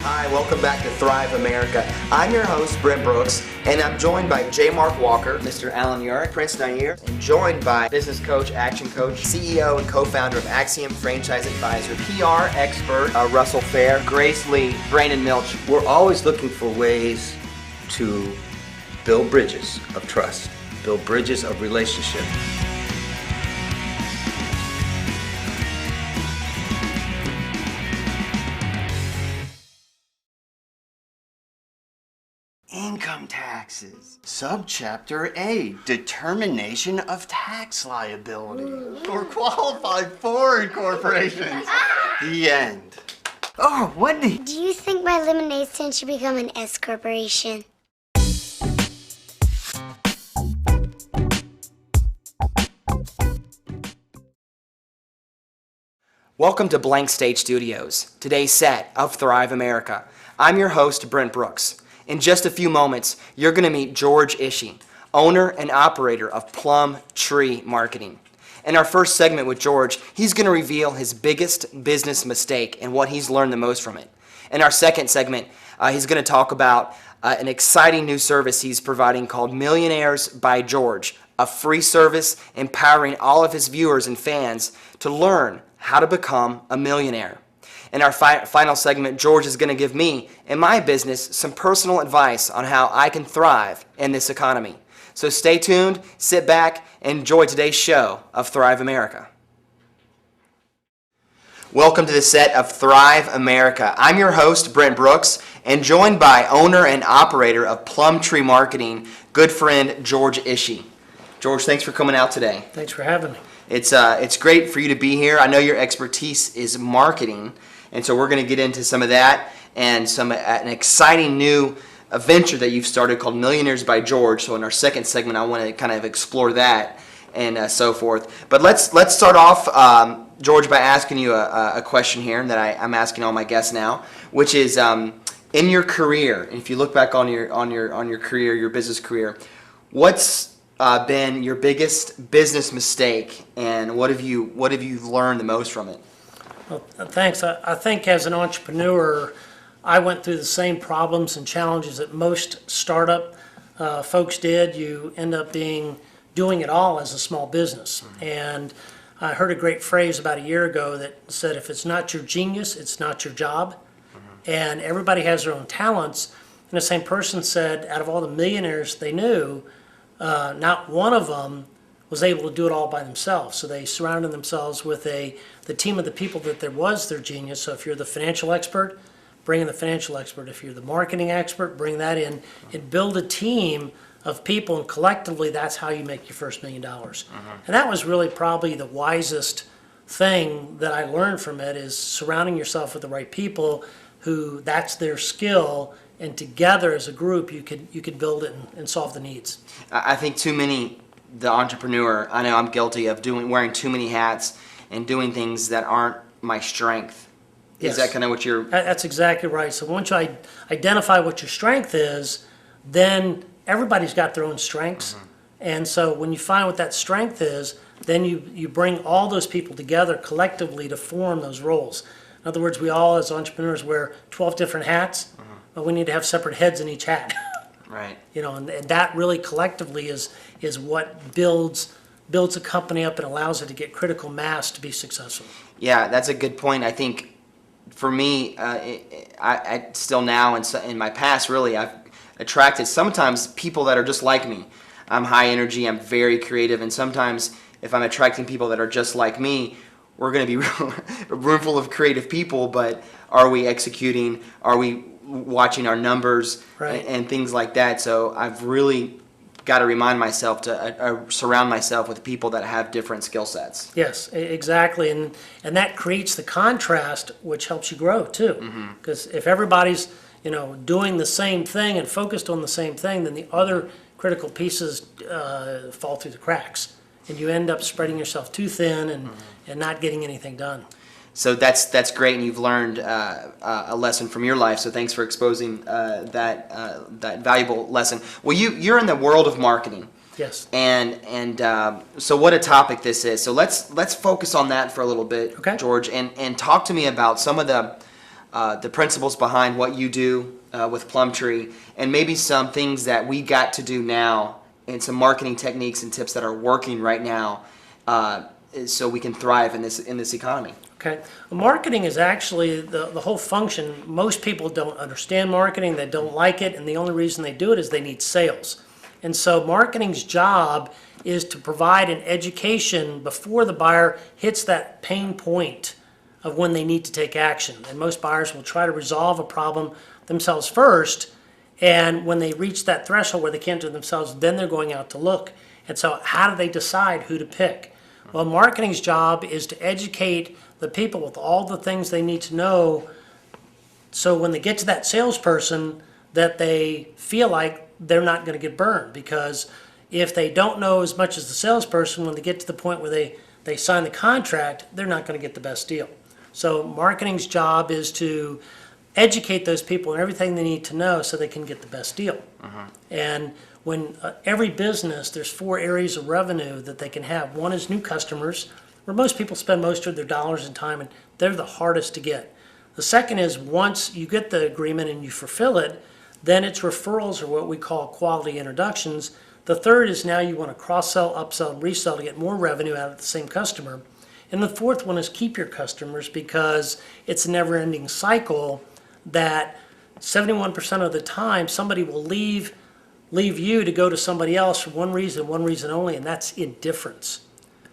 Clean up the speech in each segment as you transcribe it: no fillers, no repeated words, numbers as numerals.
Hi, welcome back to Thrive America. I'm your host, Brent Brooks, and I'm joined by J. Mark Walker, Mr. Alan Yurick, Prince Nair, and joined by business coach, action coach, CEO and co-founder of Axiom Franchise Advisor, PR expert, Russell Fair, Grace Lee, Brandon Milch. We're always looking for ways to build bridges of trust, build bridges of relationship. Income taxes. Subchapter A, determination of tax liability for qualified foreign corporations. The end. Oh, Wendy! Do you think my lemonade stand should become an S corporation? Welcome to Blank State Studios, today's set of Thrive America. I'm your host, Brent Brooks. In just a few moments, you're going to meet George Ishee, owner and operator of PlumTree Marketing. In our first segment with George, he's going to reveal his biggest business mistake and what he's learned the most from it. In our second segment, he's going to talk about an exciting new service he's providing called Millionaires by George, a free service empowering all of his viewers and fans to learn how to become a millionaire. In our final segment, George is going to give me and my business some personal advice on how I can thrive in this economy. So stay tuned, sit back, and enjoy today's show of Thrive America. Welcome to the set of Thrive America. I'm your host, Brent Brooks, and joined by owner and operator of PlumTree Marketing, good friend George Ishee. George, thanks for coming out today. Thanks for having me. It's great for you to be here. I know your expertise is marketing, and so we're going to get into some of that and an exciting new venture that you've started called Millionaires by George. So in our second segment, I want to kind of explore that and so forth. But let's start off, George, by asking you a question here that I'm asking all my guests now, which is in your career, and if you look back on your career, your business career, what's been your biggest business mistake, and what have you learned the most from it? Well, thanks. I think as an entrepreneur, I went through the same problems and challenges that most startup folks did. You end up doing it all as a small business. Mm-hmm. And I heard a great phrase about a year ago that said, if it's not your genius, it's not your job. Mm-hmm. And everybody has their own talents. And the same person said, out of all the millionaires they knew, not one of them was able to do it all by themselves. So they surrounded themselves with the team of the people that there was their genius. So if you're the financial expert, bring in the financial expert. If you're the marketing expert, bring that in and build a team of people, and collectively that's how you make your first $1 million. Mm-hmm. And that was really probably the wisest thing that I learned from it, is surrounding yourself with the right people who that's their skill, and together as a group you could build it and solve the needs. I think the entrepreneur, I know I'm guilty of wearing too many hats and doing things that aren't my strength. Yes. Is that kind of what you're... That's exactly right. So once you identify what your strength is, then everybody's got their own strengths. Mm-hmm. And so when you find what that strength is, then you bring all those people together collectively to form those roles. In other words, we all as entrepreneurs wear 12 different hats, mm-hmm. but we need to have separate heads in each hat. Right. And that really collectively is what builds a company up and allows it to get critical mass to be successful. Yeah, that's a good point. I think for me, I still now and in my past, really, I've attracted sometimes people that are just like me. I'm high energy, I'm very creative, and sometimes if I'm attracting people that are just like me, we're going to be a room full of creative people, but are we executing? Are we watching our numbers? Right. and things like that? So I've really got to remind myself to surround myself with people that have different skill sets. Yes, exactly, and that creates the contrast, which helps you grow too. Because if everybody's doing the same thing and focused on the same thing, then the other critical pieces fall through the cracks, and you end up spreading yourself too thin and not getting anything done. So that's great, and you've learned a lesson from your life. So thanks for exposing that valuable lesson. Well, you're in the world of marketing. Yes. And so what a topic this is. So let's focus on that for a little bit, okay. George, and talk to me about some of the the principles behind what you do with PlumTree, and maybe some things that we got to do now, and some marketing techniques and tips that are working right now, so we can thrive in this economy. Okay. Well, marketing is actually the whole function. Most people don't understand marketing, they don't like it, and the only reason they do it is they need sales. And so marketing's job is to provide an education before the buyer hits that pain point of when they need to take action. And most buyers will try to resolve a problem themselves first, and when they reach that threshold where they can't do it themselves, then they're going out to look. And so how do they decide who to pick? Well, marketing's job is to educate the people with all the things they need to know, so when they get to that salesperson, that they feel like they're not going to get burned. Because if they don't know as much as the salesperson, when they get to the point where they sign the contract, they're not going to get the best deal. So marketing's job is to educate those people on everything they need to know so they can get the best deal. And when every business, there's 4 areas of revenue that they can have. One is new customers, where most people spend most of their dollars and time, and they're the hardest to get. The second is once you get the agreement and you fulfill it, then it's referrals, or what we call quality introductions. The third is now you want to cross-sell, upsell, and resell to get more revenue out of the same customer. And the fourth one is keep your customers, because it's a never-ending cycle that 71% of the time somebody will leave you to go to somebody else for one reason only, and that's indifference.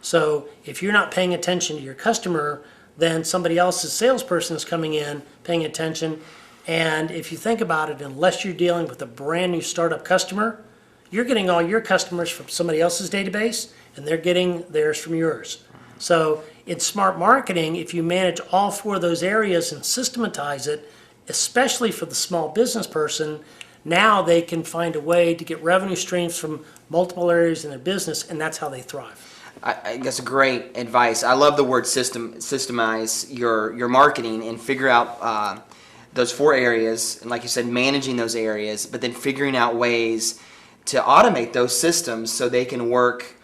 So if you're not paying attention to your customer, then somebody else's salesperson is coming in, paying attention. And if you think about it, unless you're dealing with a brand new startup customer, you're getting all your customers from somebody else's database, and they're getting theirs from yours. So in smart marketing, if you manage all 4 of those areas and systematize it, especially for the small business person, now they can find a way to get revenue streams from multiple areas in their business, and that's how they thrive. I guess great advice. I love the word systemize your marketing and figure out those 4 areas, and like you said, managing those areas, but then figuring out ways to automate those systems so they can work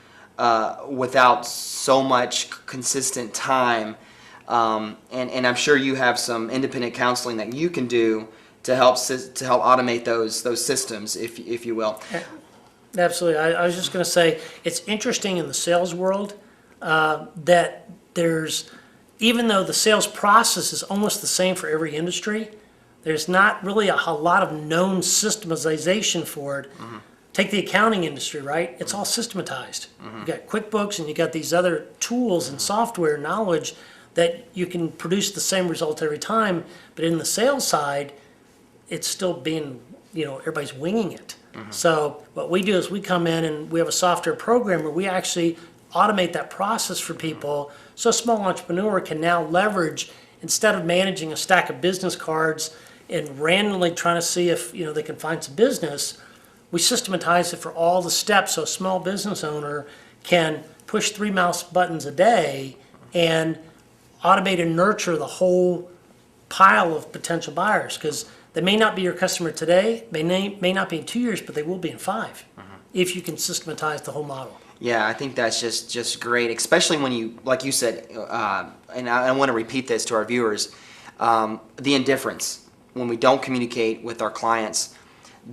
without so much consistent time. And I'm sure you have some independent counseling that you can do to help automate those systems, if you will. Absolutely. I was just going to say, it's interesting in the sales world that even though the sales process is almost the same for every industry, there's not really a lot of known systematization for it. Take the accounting industry, right? It's all systematized. You got QuickBooks and you got these other tools and software knowledge that you can produce the same result every time. But in the sales side, it's still being, everybody's winging it. So what we do is we come in and we have a software program where we actually automate that process for people, so a small entrepreneur can now leverage, instead of managing a stack of business cards and randomly trying to see if they can find some business, we systematize it for all the steps, so a small business owner can push 3 mouse buttons a day and automate and nurture the whole pile of potential buyers, because they may not be your customer today, they may not be in 2 years, but they will be in 5, if you can systematize the whole model. Yeah, I think that's just great, especially when you, like you said, and I want to repeat this to our viewers, the indifference. When we don't communicate with our clients,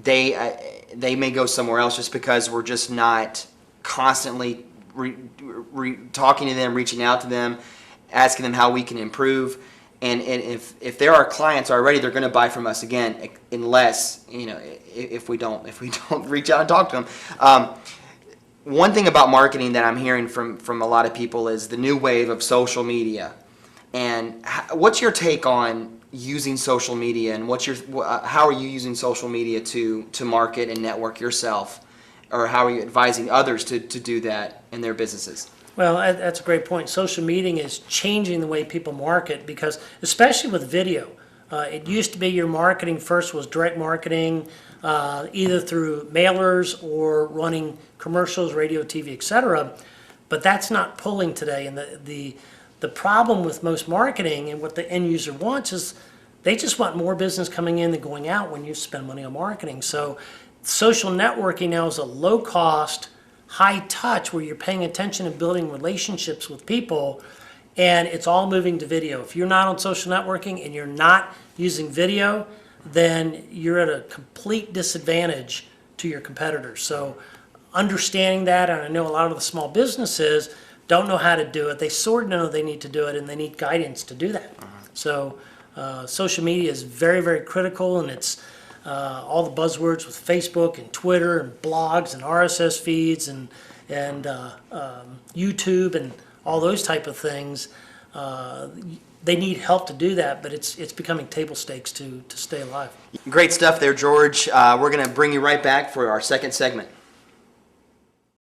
they may go somewhere else just because we're just not constantly talking to them, reaching out to them, asking them how we can improve. And if they're our clients already, they're going to buy from us again, unless if we don't reach out and talk to them. One thing about marketing that I'm hearing from a lot of people is the new wave of social media. And what's your take on using social media, and how are you using social media to market and network yourself, or how are you advising others to do that in their businesses? Well, that's a great point. Social media is changing the way people market, because especially with video, it used to be your marketing first was direct marketing, either through mailers or running commercials, radio, TV, etc. But that's not pulling today. And the problem with most marketing and what the end user wants is they just want more business coming in than going out when you spend money on marketing. So social networking now is a low cost, high touch, where you're paying attention and building relationships with people, and it's all moving to video. If you're not on social networking and you're not using video, then you're at a complete disadvantage to your competitors. So understanding that, and I know a lot of the small businesses don't know how to do it. They sort of know they need to do it, and they need guidance to do that. So social media is very, very critical, and it's all the buzzwords with Facebook and Twitter and blogs and RSS feeds and YouTube and all those type of things. They need help to do that, but it's becoming table stakes to stay alive. Great stuff there, George. We're going to bring you right back for our second segment.